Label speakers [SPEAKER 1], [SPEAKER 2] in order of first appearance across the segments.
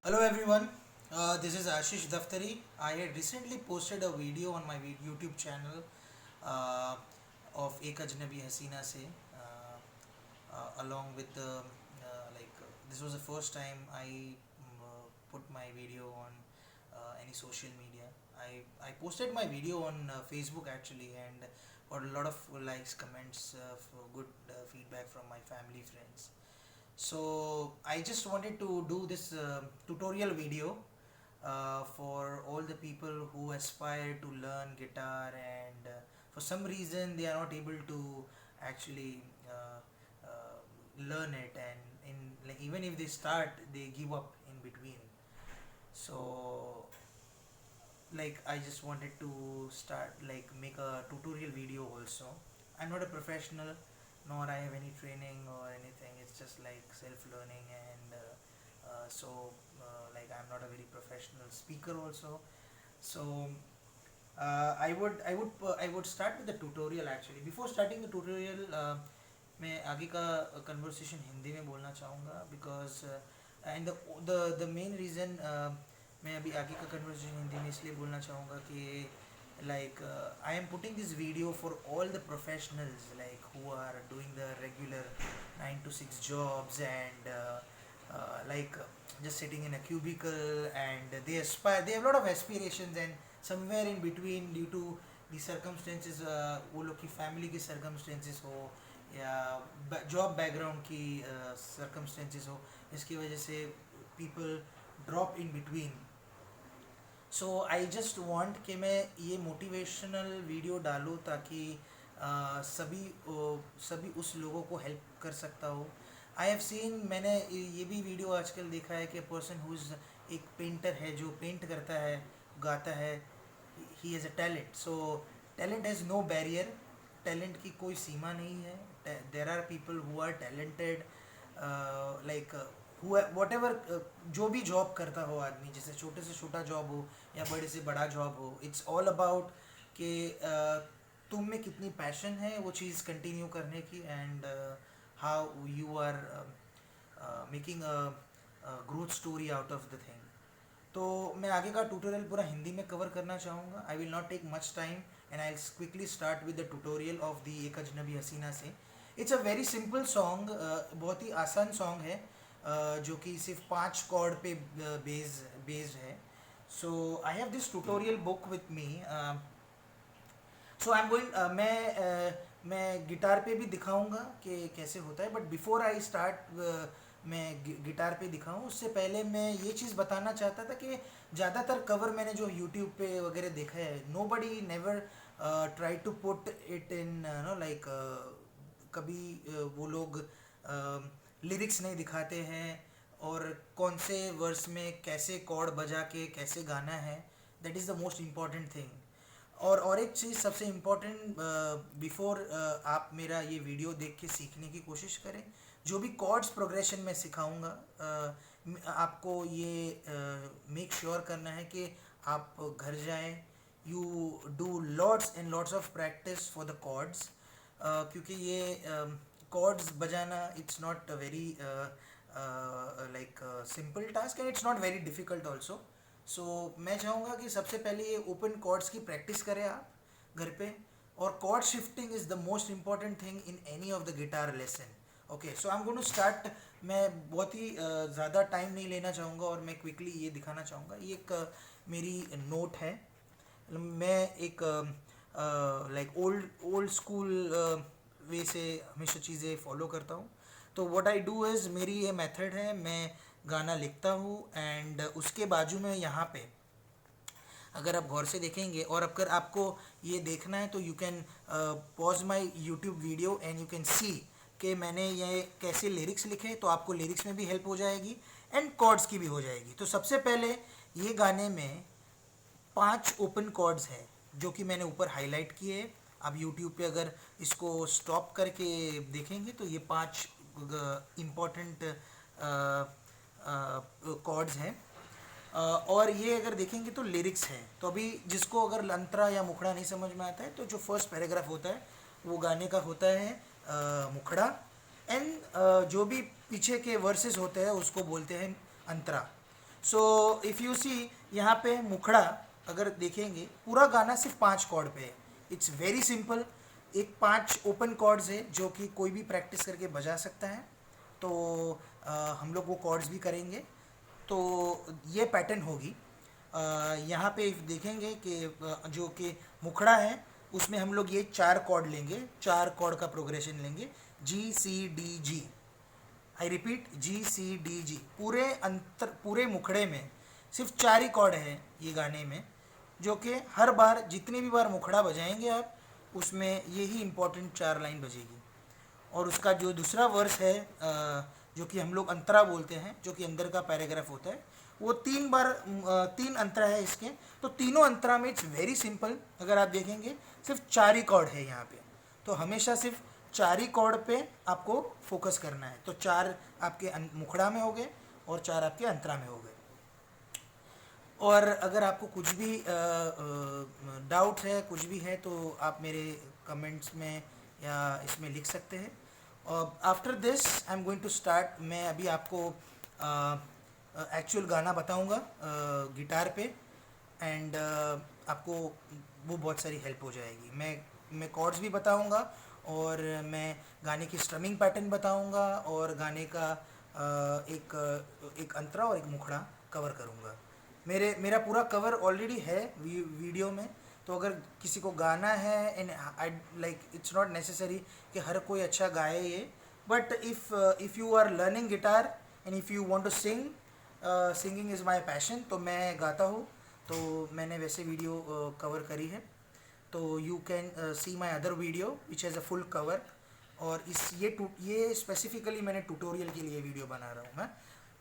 [SPEAKER 1] Hello everyone, this is Ashish Daftari. I had recently posted a video on my YouTube channel uh, of Ek Ajnabi Hasina Se, along with this was the first time I put my video on any social media. I posted my video on Facebook actually and got a lot of likes, comments, for good feedback from my family, friends. So I just wanted to do this tutorial video for all the people who aspire to learn guitar and for some reason they are not able to actually learn it, and like, even if they start they give up in between. So like I just wanted to start like make a tutorial video also. I'm not a professional nor I have any training or anything. It's just like self learning, and like I'm not a very professional speaker also. So I would start with the tutorial actually. Before starting the tutorial, मैं आगे का conversation Hindi में बोलना चाहूँगा because and the main reason मैं अभी आगे का कन्वर्सेशन हिंदी में इसलिए बोलना चाहूँगा कि like I am putting this video for all the professionals like who are doing the regular 9 to 6 jobs and like just sitting in a cubicle, and they have a lot of aspirations, and somewhere in between due to the circumstances, वो लोग की family की circumstances हो या job background की circumstances हो, इसकी वजह से people drop in between. So I just want कि मैं ये मोटिवेशनल वीडियो डालूँ ताकि सभी उस लोगों को हेल्प कर सकता हो. आई हैव सीन, मैंने ये भी वीडियो आजकल देखा है कि पर्सन हु इज़ एक पेंटर है जो पेंट करता है, गाता है, he has a talent. So talent has no barrier, talent की कोई सीमा नहीं है. There are people who are talented like whatever, जो भी जॉब करता हो आदमी, जैसे छोटे से छोटा जॉब हो या बड़े से बड़ा जॉब हो, इट्स ऑल अबाउट कि तुम में कितनी पैशन है वो चीज़ कंटिन्यू करने की, and how you are making a growth story out of the thing. तो मैं आगे का ट्यूटोरियल पूरा हिंदी में कवर करना चाहूँगा. I will not take much time and I quickly start with the tutorial of the एक अजनबी हसीना से. It's a very simple song, बहुत ही आसान सॉन्ग है, जो कि सिर्फ 5 कॉर्ड पे बेस्ड है. So I have this tutorial book with me. So I am going, मैं गिटार पे भी दिखाऊंगा कि कैसे होता है, बट बिफोर आई स्टार्ट मैं गिटार पे दिखाऊं उससे पहले मैं ये चीज़ बताना चाहता था कि ज़्यादातर कवर मैंने जो यूट्यूब पे वगैरह देखा है, nobody never try to put it in no like, कभी वो लोग लिरिक्स नहीं दिखाते हैं और कौन से वर्स में कैसे कॉर्ड बजा के कैसे गाना है. That is the most important thing. और एक चीज़ सबसे इम्पॉर्टेंट, बिफोर आप मेरा ये वीडियो देख के सीखने की कोशिश करें, जो भी कॉर्ड्स प्रोग्रेशन में सिखाऊंगा, आपको ये मेक श्योर करना है कि आप घर जाएं, you do lots and lots of practice for the chords, क्योंकि ये कॉर्ड्स बजाना it's not very like simple task and it's not very difficult also. So मैं चाहूँगा कि सबसे पहले ये ओपन कॉर्ड्स की प्रैक्टिस करें आप घर पे, और chord shifting is the most important thing in any of the guitar lesson. Okay, so I am going to start. मैं बहुत ही ज़्यादा टाइम नहीं लेना चाहूँगा और मैं क्विकली ये दिखाना चाहूँगा. ये एक मेरी नोट है. मैं एक लाइक ओल्ड स्कूल वे से हमेशा चीज़ें फॉलो करता हूँ. तो व्हाट आई डू इज़, मेरी ये मेथड है, मैं गाना लिखता हूँ एंड उसके बाजू में यहाँ पे अगर आप गौर से देखेंगे, और अगर आपको ये देखना है तो you can pause my YouTube video and you can see कि मैंने ये कैसे लिरिक्स लिखे, तो आपको लिरिक्स में भी हेल्प हो जाएगी एंड कॉर्ड्स की भी हो जाएगी. तो सबसे पहले ये गाने में 5 ओपन कॉर्ड्स हैं जो कि मैंने ऊपर हाईलाइट किए. आप यूट्यूब पे अगर इसको स्टॉप करके देखेंगे तो ये 5 इम्पॉर्टेंट कॉर्ड्स हैं. और ये अगर देखेंगे तो लिरिक्स हैं. तो अभी जिसको अगर अंतरा या मुखड़ा नहीं समझ में आता है, तो जो फर्स्ट पैराग्राफ होता है वो गाने का होता है मुखड़ा, एंड जो भी पीछे के वर्सेस होते हैं उसको बोलते हैं अंतरा. सो इफ़ यू सी यहाँ पे मुखड़ा अगर देखेंगे पूरा गाना सिर्फ 5 कॉर्ड पे है. It's very simple. एक 5 ओपन कॉर्ड्स है जो कि कोई भी प्रैक्टिस करके बजा सकता है. तो हम लोग वो कॉर्ड्स भी करेंगे. तो ये पैटर्न होगी. यहाँ पे देखेंगे कि जो कि मुखड़ा है उसमें हम लोग ये 4 कॉर्ड लेंगे, 4 कॉर्ड का प्रोग्रेशन लेंगे. G C D G. I repeat, G C D G. पूरे मुखड़े में सिर्फ 4 ही कॉर्ड है ये गाने में, जो कि हर बार जितनी भी बार मुखड़ा बजाएंगे आप उसमें यही इम्पोर्टेंट 4 लाइन बजेगी. और उसका जो दूसरा वर्स है जो कि हम लोग अंतरा बोलते हैं, जो कि अंदर का पैराग्राफ होता है, वो 3 अंतरा है इसके. तो तीनों अंतरा में इट्स वेरी सिंपल. अगर आप देखेंगे सिर्फ 4 ही कॉर्ड है यहाँ पे. तो हमेशा सिर्फ 4 ही कॉर्ड पे आपको फोकस करना है. तो 4 आपके मुखड़ा में हो गए और 4 आपके अंतरा में हो गए. और अगर आपको कुछ भी डाउट है, कुछ भी है, तो आप मेरे कमेंट्स में या इसमें लिख सकते हैं. After this I am going to start. मैं अभी आपको एक्चुअल गाना बताऊंगा गिटार पे. एंड आपको वो बहुत सारी हेल्प हो जाएगी. मैं कॉर्ड्स भी बताऊंगा और मैं गाने की स्ट्रमिंग पैटर्न बताऊंगा और गाने का एक अंतरा और एक मुखड़ा कवर करूंगा. मेरा पूरा कवर ऑलरेडी है वीडियो में. तो अगर किसी को गाना है and I like, it's not necessary कि हर कोई अच्छा गाए ये. But if you are learning guitar and if you want to sing, singing is my passion. तो मैं गाता हूँ, तो मैंने वैसे वीडियो कवर करी है. तो you can see my other video which has a full cover. और ये स्पेसिफिकली मैंने ट्यूटोरियल के लिए वीडियो बना रहा हूँ मैं.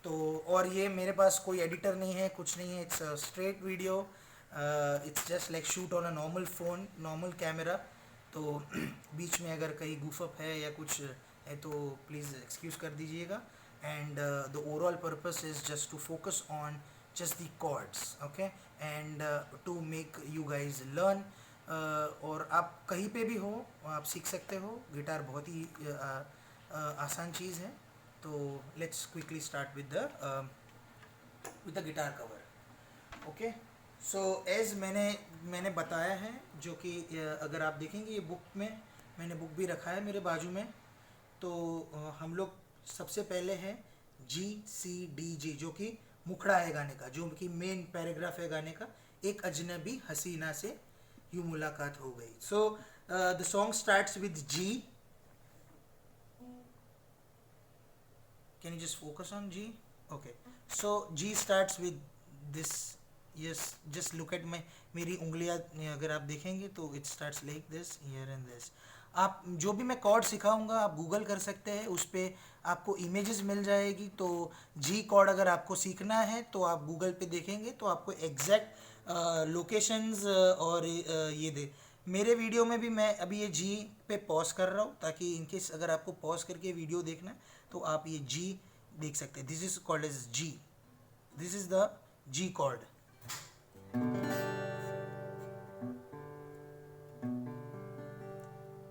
[SPEAKER 1] तो और ये मेरे पास कोई एडिटर नहीं है, कुछ नहीं है. It's straight video. It's just like shoot on a normal phone, normal camera. तो बीच में अगर कहीं गुफअप है या कुछ है तो प्लीज़ एक्सक्यूज़ कर दीजिएगा. And the overall purpose is just to focus on just the chords, okay, and to make you guys learn. और आप कहीं पे भी हो आप सीख सकते हो. गिटार बहुत ही आसान चीज़ है. तो let's quickly start with the guitar cover. Okay, so as मैंने बताया है, जो कि अगर आप देखेंगे ये बुक में मैंने बुक भी रखा है मेरे बाजू में. तो हम लोग सबसे पहले है जी सी डी जी, जो कि मुखड़ा है गाने का, जो कि मेन पैराग्राफ है गाने का. एक अजनबी हसीना से यूं मुलाकात हो गई. So the song starts with G. Can you just focus on G? Okay, so G starts with this. Yes, just look at मेरी उंगलियां अगर आप देखेंगे तो it starts like this, here and this. आप जो भी मैं कॉर्ड सिखाऊंगा आप गूगल कर सकते हैं, उस पर आपको इमेजेस मिल जाएगी. तो जी कॉर्ड अगर आपको सीखना है तो आप गूगल पे देखेंगे तो आपको एग्जैक्ट लोकेशंस और ये दे. मेरे वीडियो में भी मैं अभी ये जी पे पॉज कर रहा हूँ, ताकि इनकेस अगर आपको पॉज करके वीडियो देखना है तो आप ये जी देख सकते हैं. This is called as G. This is the G chord.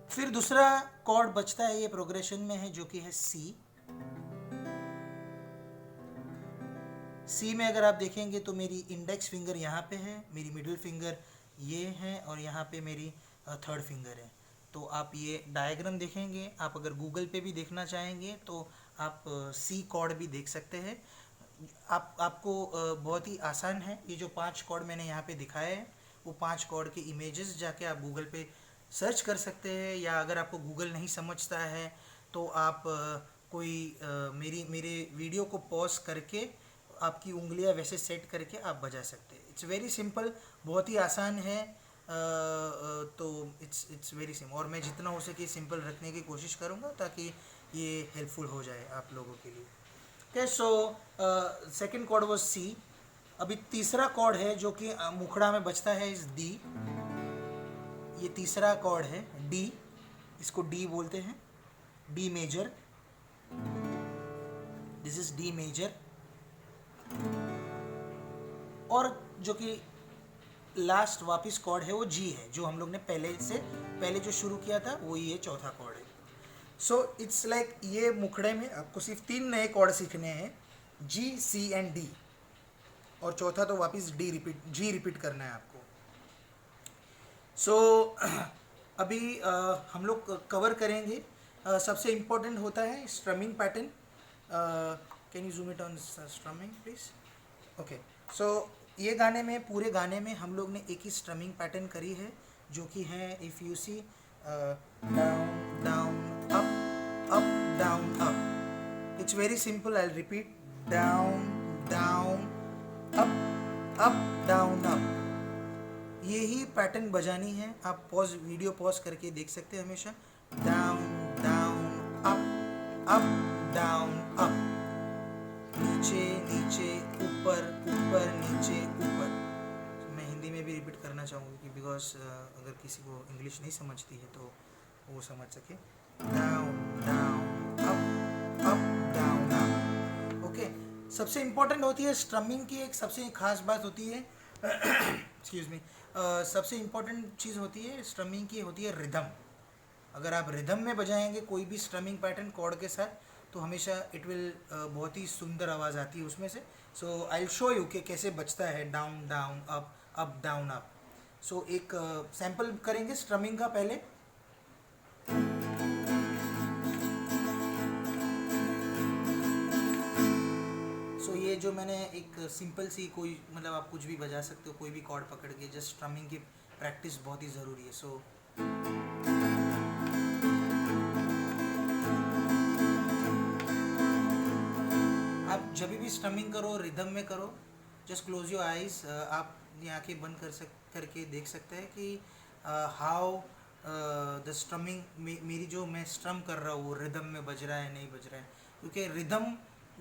[SPEAKER 1] फिर दूसरा कॉर्ड बचता है, ये प्रोग्रेशन में है, जो कि है सी. सी में अगर आप देखेंगे तो मेरी इंडेक्स फिंगर यहाँ पे है, मेरी मिडिल फिंगर ये है और यहाँ पे मेरी थर्ड फिंगर है. तो आप ये डायग्राम देखेंगे, आप अगर गूगल पे भी देखना चाहेंगे तो आप सी कॉर्ड भी देख सकते हैं. आपको बहुत ही आसान है. ये जो 5 कॉर्ड मैंने यहाँ पे दिखाए हैं वो 5 कॉर्ड के इमेजेस जाके आप गूगल पे सर्च कर सकते हैं. या अगर आपको गूगल नहीं समझता है तो आप मेरे वीडियो को पॉज करके आपकी उंगलियां वैसे सेट करके आप बजा सकते हैं. इट्स वेरी सिंपल, बहुत ही आसान है. तो इट्स वेरी सिंपल. और मैं जितना हो सके सिंपल रखने की कोशिश करूँगा ताकि ये हेल्पफुल हो जाए आप लोगों के लिए. Okay, so second chord was C. अभी तीसरा कॉर्ड है जो कि मुखड़ा में बचता है इस डी. ये तीसरा कॉर्ड है डी. इसको डी बोलते हैं, D major. This is D major. और जो कि लास्ट वापिस कॉर्ड है वो जी है, जो हम लोग ने पहले जो शुरू किया था वो ये चौथा कॉर्ड है. सो इट्स लाइक ये मुखड़े में आपको सिर्फ 3 नए कॉर्ड सीखने हैं, जी सी एंड डी. और चौथा तो वापस जी रिपीट करना है आपको। सो अभी हम लोग कवर करेंगे। सबसे इम्पोर्टेंट होता है strumming pattern. Can you zoom it on strumming please? Okay. So ये गाने में, पूरे गाने में हम लोग ने एक ही स्ट्रमिंग पैटर्न करी है, जो कि है if you see down down up down up. It's very simple, I repeat down down up down up. यही पैटर्न बजानी है। आप वीडियो पॉज करके देख सकते हैं हमेशा। Down down up down up, नीचे नीचे ऊपर ऊपर नीचे ऊपर। मैं हिंदी में भी रिपीट करना चाहूँगी कि बिकॉज अगर किसी को इंग्लिश नहीं समझती है तो वो समझ सके। Down down up down up. Okay. सबसे इम्पोर्टेंट होती है स्ट्रमिंग की, एक सबसे खास बात होती है एक्सक्यूज मी, सबसे इम्पोर्टेंट चीज़ होती है स्ट्रमिंग की, होती है रिदम। अगर आप रिदम में बजाएंगे कोई भी स्ट्रमिंग पैटर्न कॉर्ड के साथ, तो हमेशा इट विल बहुत ही सुंदर आवाज़ आती है उसमें से। So I will show you कि कैसे बजता है down down up down up. So एक सैम्पल करेंगे स्ट्रमिंग का पहले। सो ये जो मैंने एक सिंपल सी कोई, मतलब आप कुछ भी बजा सकते हो, कोई भी कॉर्ड पकड़ के, जस्ट स्ट्रमिंग की प्रैक्टिस बहुत ही ज़रूरी है। सो आप जब भी स्ट्रमिंग करो रिदम में करो, जस्ट क्लोज योर आइज। आप ये आंखें बंद करके देख सकते हैं कि हाउ द स्ट्रमिंग मेरी जो मैं स्ट्रम कर रहा हूँ वो रिदम में बज रहा है नहीं बज रहा है, क्योंकि रिदम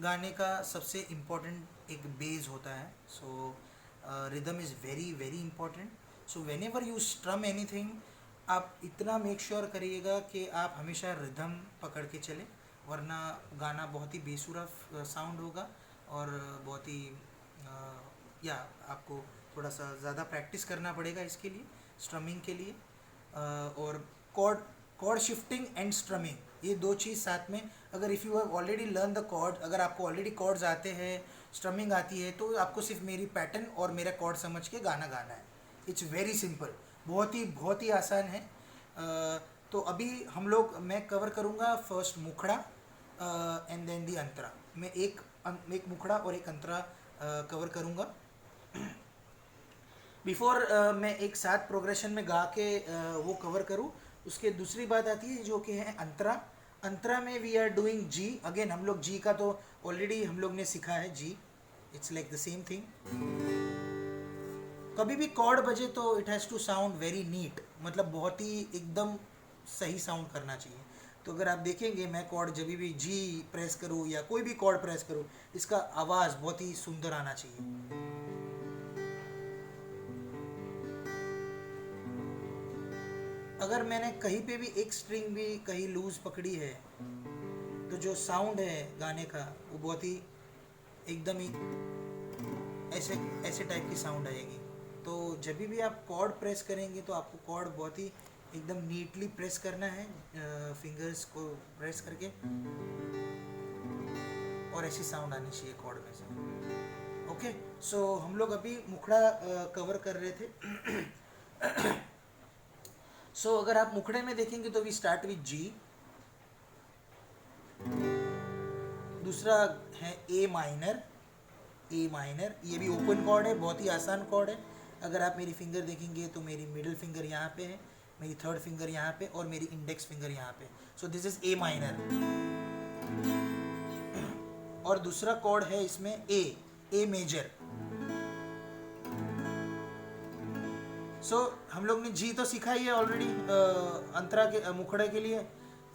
[SPEAKER 1] गाने का सबसे इम्पोर्टेंट एक बेस होता है। So rhythm is very very important. So whenever you strum anything, आप इतना मेक श्योर करिएगा कि आप हमेशा रिदम पकड़ के चले, वरना गाना बहुत ही बेसुरा साउंड होगा और बहुत ही या आपको थोड़ा सा ज़्यादा प्रैक्टिस करना पड़ेगा इसके लिए, स्ट्रमिंग के लिए। और कॉर्ड शिफ्टिंग एंड स्ट्रमिंग, ये दो चीज़ साथ में। अगर if you have already learn the chord, अगर आपको ऑलरेडी कॉर्ड्स आते हैं, स्ट्रमिंग आती है, तो आपको सिर्फ मेरी पैटर्न और मेरा कॉर्ड समझ के गाना गाना है। इट्स वेरी सिंपल, बहुत ही आसान है। तो अभी हम लोग, मैं कवर करूँगा फर्स्ट मुखड़ा एंड देन दी अंतरा। मैं एक मुखड़ा और एक अंतरा कवर करूँगा। बिफोर मैं एक साथ प्रोग्रेशन में गा के वो कवर करूँ, उसके दूसरी बात आती है जो कि है अंतरा। अंतरा में we are doing G again. हम लोग जी का तो ऑलरेडी हम लोग ने सीखा है जी, it's like the same thing. कभी भी कॉर्ड बजे तो it has to sound very neat, मतलब बहुत ही एकदम सही साउंड करना चाहिए। तो अगर आप देखेंगे मैं कॉर्ड जब भी जी प्रेस करूँ या कोई भी कॉर्ड प्रेस करूँ, इसका आवाज़ बहुत ही सुंदर आना चाहिए। अगर मैंने कहीं पे भी एक स्ट्रिंग भी कहीं लूज पकड़ी है, तो जो साउंड है गाने का वो बहुत ही एकदम ही ऐसे टाइप की साउंड आएगी। तो जब भी आप कॉर्ड प्रेस करेंगे तो आपको कॉर्ड बहुत ही एकदम नीटली प्रेस करना है, फिंगर्स को प्रेस करके, और ऐसी साउंड आनी चाहिए कॉर्ड में से। ओके। सो हम लोग अभी मुखड़ा कवर कर रहे थे। सो अगर आप मुखड़े में देखेंगे तो वी स्टार्ट विथ जी, दूसरा है ए माइनर। ये भी ओपन कॉर्ड है, बहुत ही आसान कॉर्ड है। अगर आप मेरी फिंगर देखेंगे तो मेरी मिडिल फिंगर यहाँ पे है, मेरी थर्ड फिंगर यहाँ पे, और मेरी इंडेक्स फिंगर यहाँ पे। So this is a minor. और दूसरा कॉर्ड है इसमें ए मेजर। सो हम लोग ने जी तो सीखा ही है ऑलरेडी अंतरा के मुखड़े के लिए।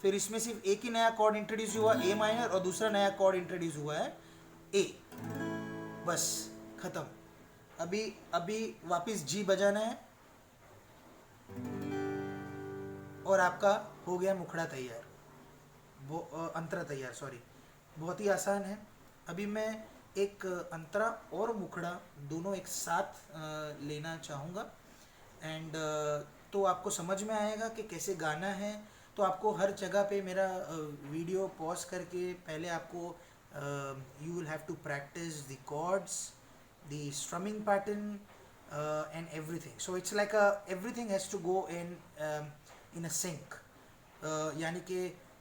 [SPEAKER 1] फिर इसमें सिर्फ एक ही नया कॉर्ड इंट्रोड्यूस हुआ, ए माइनर, और दूसरा नया कॉर्ड इंट्रोड्यूस हुआ है ए। बस खत्म। अभी वापस जी बजाना है और आपका हो गया मुखड़ा तैयार, अंतरा तैयार, सॉरी। बहुत ही आसान है। अभी मैं एक अंतरा और मुखड़ा दोनों एक साथ लेना चाहूँगा, एंड तो आपको समझ में आएगा कि कैसे गाना है। तो आपको हर जगह पे मेरा वीडियो पॉज करके पहले आपको you will have to practise the chords, the strumming pattern, and everything. So it's like everything has to go in a sync. यानी कि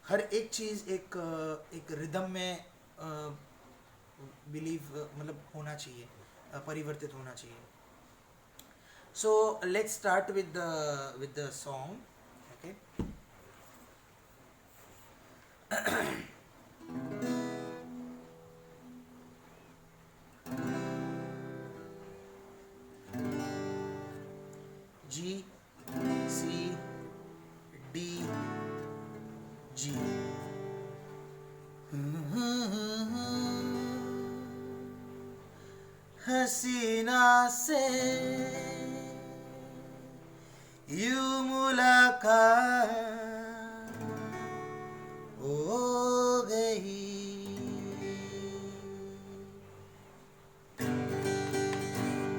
[SPEAKER 1] हर एक चीज़ एक रिदम में बिलीव मतलब होना चाहिए, परिवर्तित होना चाहिए. So let's start with the song. Okay. G, C, D, G. हसीना से यूं मुलाकात हो गई,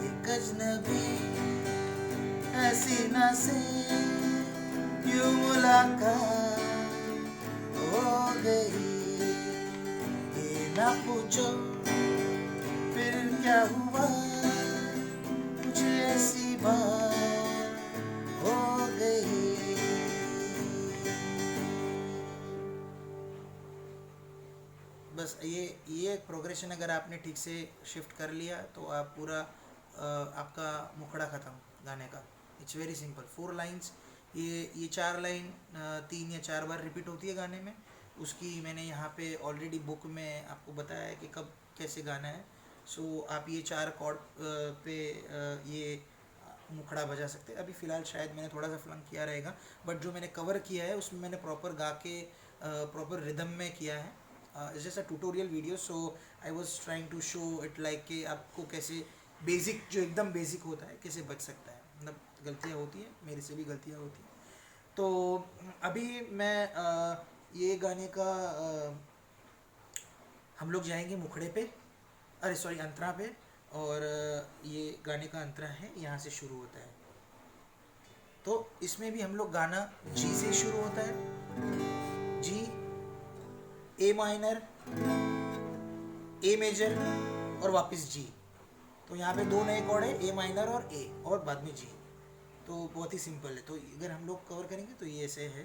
[SPEAKER 1] एक अजनबी हसीना से यूं मुलाकात हो गई. ये ना पूछो फिर क्या हुआ, मुझे ऐसी बात हो गई. बस ये प्रोग्रेशन अगर आपने ठीक से शिफ्ट कर लिया तो आप पूरा आपका मुखड़ा ख़त्म गाने का. It's very simple. 4 लाइन्स, ये 4 लाइन 3 या 4 बार रिपीट होती है गाने में. उसकी मैंने यहाँ पे ऑलरेडी बुक में आपको बताया है कि कब कैसे गाना है. सो आप ये 4 कॉर्ड पे ये मुखड़ा बजा सकते हैं. अभी फ़िलहाल शायद मैंने थोड़ा सा फ्लंक किया रहेगा, बट जो मैंने कवर किया है उसमें मैंने प्रॉपर गा के प्रॉपर रिदम में किया है. It's just a tutorial video, so I was trying to show it like कि आपको कैसे बेसिक, जो एकदम बेसिक होता है, कैसे बच सकता है. मतलब गलतियाँ होती हैं, मेरे से भी गलतियाँ होती हैं. तो अभी मैं ये गाने का हम लोग जाएंगे मुखड़े पे, अरे सॉरी अंतरा पे. और ये गाने का अंतरा है, यहाँ से शुरू होता है. तो इसमें भी हम लोग गाना जी से शुरू होता है. जी, ए माइनर, ए मेजर और वापस जी. तो यहाँ पे 2 नए कॉर्ड है, ए माइनर और ए, और बाद में जी. तो बहुत ही सिंपल है. तो अगर हम लोग कवर करेंगे तो ये ऐसे है.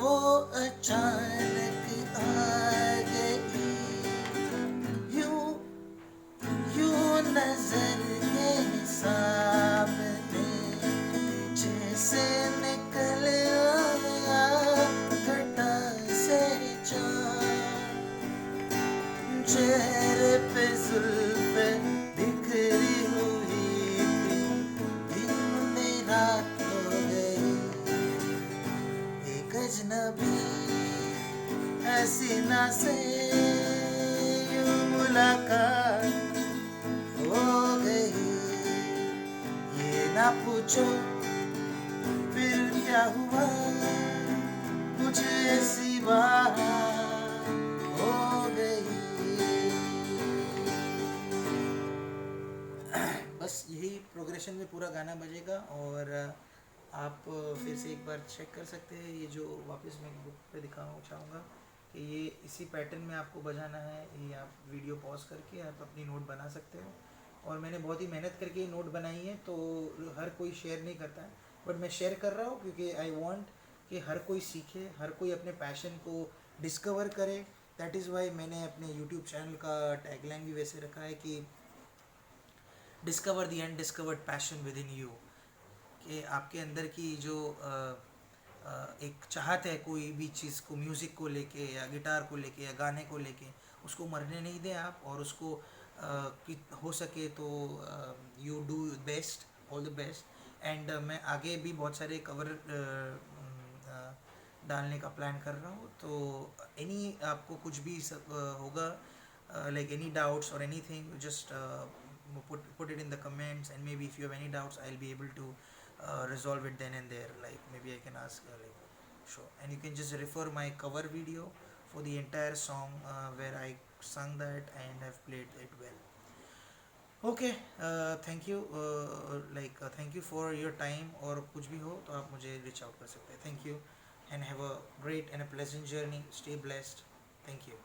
[SPEAKER 1] वो अचानक आ गई यूं यूं नजर के सामने, जैसे निकल आया घटा से चाँद. चेहरे पे जुल्फे बिखरी हुई थी, दिन मेरा हो गई. एक अजनबी हसीना से यूं मुलाकात हो गई. ये ना पूछो फिर क्या हुआ, मुझे ऐसी बात हो गई. बस यही प्रोग्रेशन में पूरा गाना बजेगा. और आप फिर से एक बार चेक कर सकते हैं. ये जो वापस मैं बुक पे दिखाना चाहूँगा कि ये इसी पैटर्न में आपको बजाना है. ये आप वीडियो पॉज करके आप अपनी नोट बना सकते हो. और मैंने बहुत ही मेहनत करके ये नोट बनाई है, तो हर कोई शेयर नहीं करता है, बट मैं शेयर कर रहा हूँ क्योंकि आई वांट कि हर कोई सीखे, हर कोई अपने पैशन को डिस्कवर करे. दैट इज़ वाई मैंने अपने यूट्यूब चैनल का टैगलाइन भी वैसे रखा है कि discover the undiscovered passion with in you. कि आपके अंदर की जो एक चाहत है कोई भी चीज़ को, म्यूज़िक को लेके या गिटार को लेके या गाने को लेके, उसको मरने नहीं दें आप. और उसको हो सके तो you do best, all the best. And मैं आगे भी बहुत सारे कवर डालने का प्लान कर रहा हूँ. तो एनी आपको कुछ भी होगा, like any doubts or anything, just put it in the comments, and maybe if you have any doubts I'll be able to resolve it then and there. Like maybe I can ask like sure, and you can just refer my cover video for the entire song where I sung that and have played it well. Okay, thank you. Thank you for your time. और कुछ भी हो तो आप मुझे reach out कर सकते हैं. Thank you. and have a great and a pleasant journey. Stay blessed. Thank you.